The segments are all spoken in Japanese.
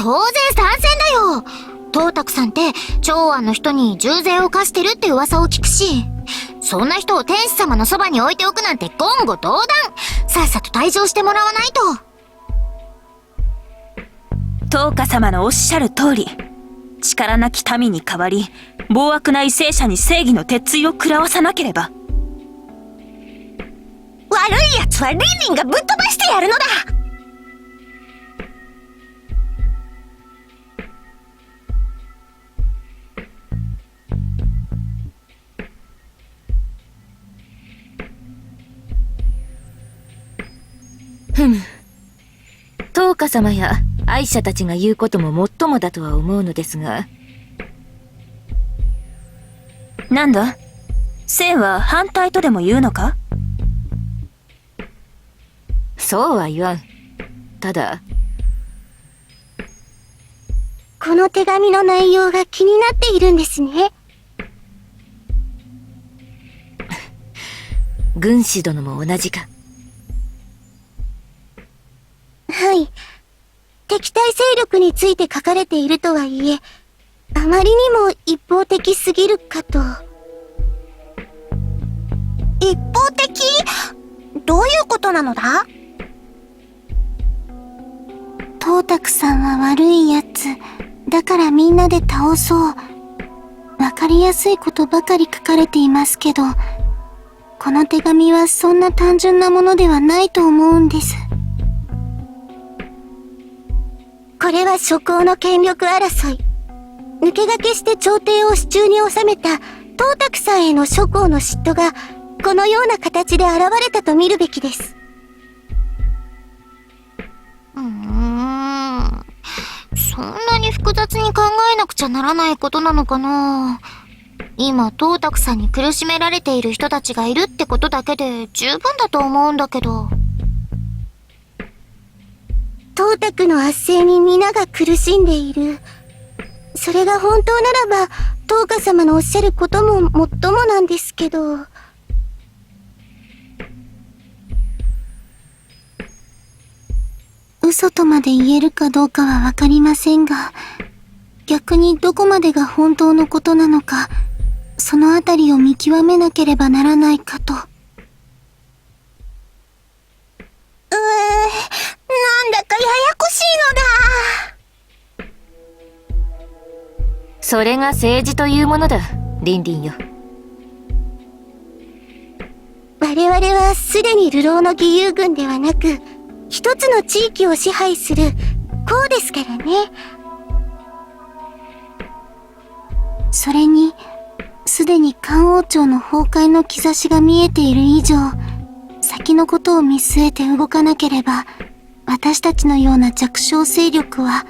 当然参戦だよ。東卓さんって長安の人に重税を課してるって噂を聞くし、そんな人を天使様のそばに置いておくなんて言語道断。さっさと退場してもらわないと。東華様のおっしゃる通り、力なき民に代わり暴悪な為政者に正義の鉄槌を食らわさなければ。悪い奴はリンリンがぶっ飛ばしてやるのだ。東華様や愛者たちが言うことももっともだとは思うのですが。なんだ、政は反対とでも言うのか？そうは言わん。ただ、この手紙の内容が気になっているんですね。軍師殿も同じか？はい。敵対勢力について書かれているとはいえ、あまりにも一方的すぎるかと。一方的？どういうことなのだ？東卓さんは悪いやつ。だからみんなで倒そう。わかりやすいことばかり書かれていますけど、この手紙はそんな単純なものではないと思うんです。これは諸侯の権力争い。抜け駆けして朝廷を手中に収めた東卓さんへの諸侯の嫉妬が、このような形で現れたと見るべきです。そんなに複雑に考えなくちゃならないことなのかな。今、東卓さんに苦しめられている人たちがいるってことだけで十分だと思うんだけど。東卓の圧政に皆が苦しんでいる。それが本当ならば、東華様のおっしゃることももっともなんですけど。嘘とまで言えるかどうかはわかりませんが、逆にどこまでが本当のことなのか、そのあたりを見極めなければならないかと。なんだかややこしいのだ。それが政治というものだ、リンリンよ。我々はすでに流浪の義勇軍ではなく、一つの地域を支配する公ですからね。それに、すでに漢王朝の崩壊の兆しが見えている以上、先のことを見据えて動かなければ、私たちのような弱小勢力は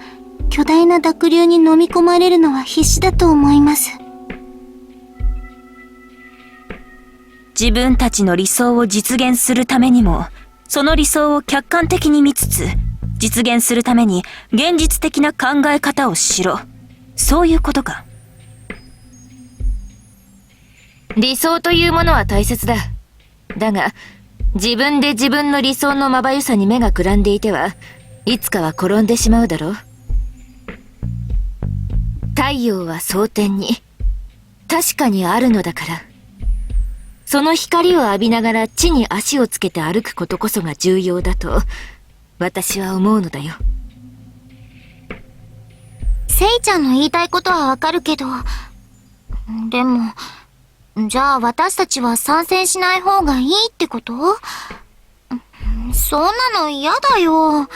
巨大な濁流に飲み込まれるのは必至だと思います。自分たちの理想を実現するためにも、その理想を客観的に見つつ、実現するために現実的な考え方をしろ。そういうことか。理想というものは大切だ。だが、自分で自分の理想のまばゆさに目がくらんでいては、いつかは転んでしまうだろう。太陽は蒼天に、確かにあるのだから。その光を浴びながら地に足をつけて歩くことこそが重要だと、私は思うのだよ。せいちゃんの言いたいことはわかるけど、でも、じゃあ私たちは参戦しない方がいいってこと？そんなの嫌だよ。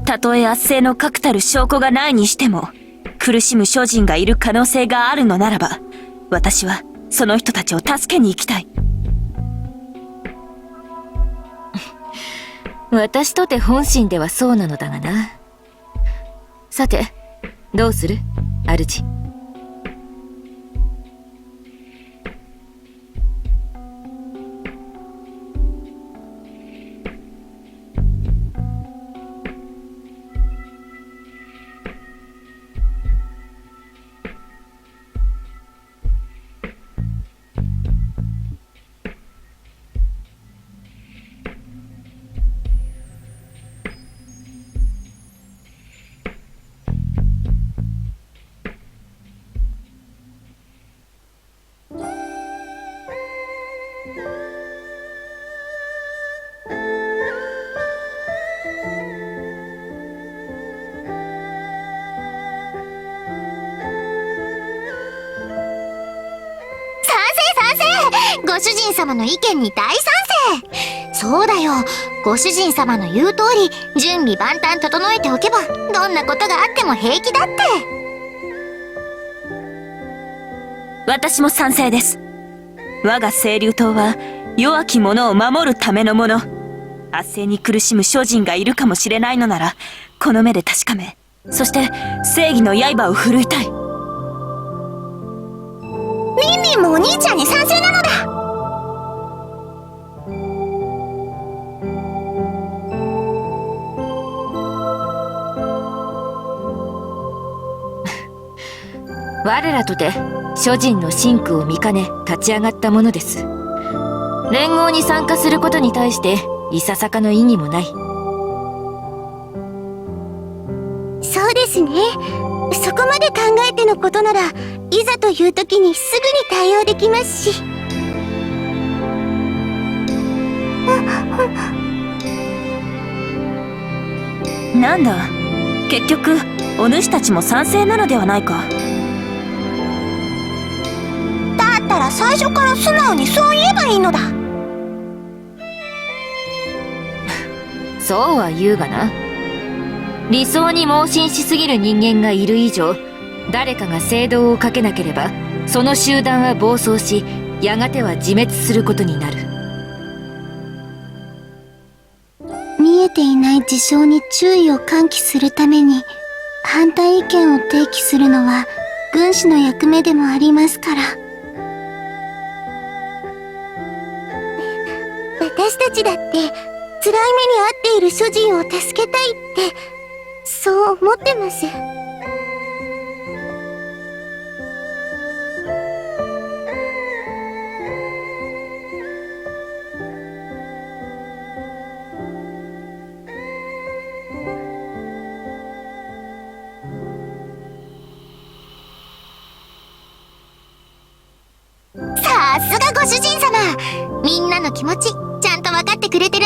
たとえ圧政の確たる証拠がないにしても、苦しむ諸人がいる可能性があるのならば、私はその人たちを助けに行きたい。私とて本心ではそうなのだがな。さて、どうする？主。ご主人様の意見に大賛成。そうだよ。ご主人様の言う通り、準備万端整えておけば、どんなことがあっても平気だって。私も賛成です。我が清流島は弱き者を守るためのもの。圧政に苦しむ諸人がいるかもしれないのなら、この目で確かめ、そして正義の刃を振るいたい。ミンミンもお兄ちゃんに賛成なのだ。我らとて諸人の真空を見かね立ち上がったものです。連合に参加することに対していささかの意義もない。そうですね。そこまで考えてのことなら、いざという時にすぐに対応できますし。なんだ、結局お主たちも賛成なのではないか。だったら最初から素直にそう言えばいいのだ。そうは言うがな。理想に盲信しすぎる人間がいる以上、誰かが正道をかけなければ、その集団は暴走し、やがては自滅することになる。見えていない事象に注意を喚起するために、反対意見を提起するのは軍師の役目でもありますから。私たちだって辛い目に遭っている諸人を助けたいってそう思ってます。さすがご主人様。みんなの気持ちちゃんと分かってくれてる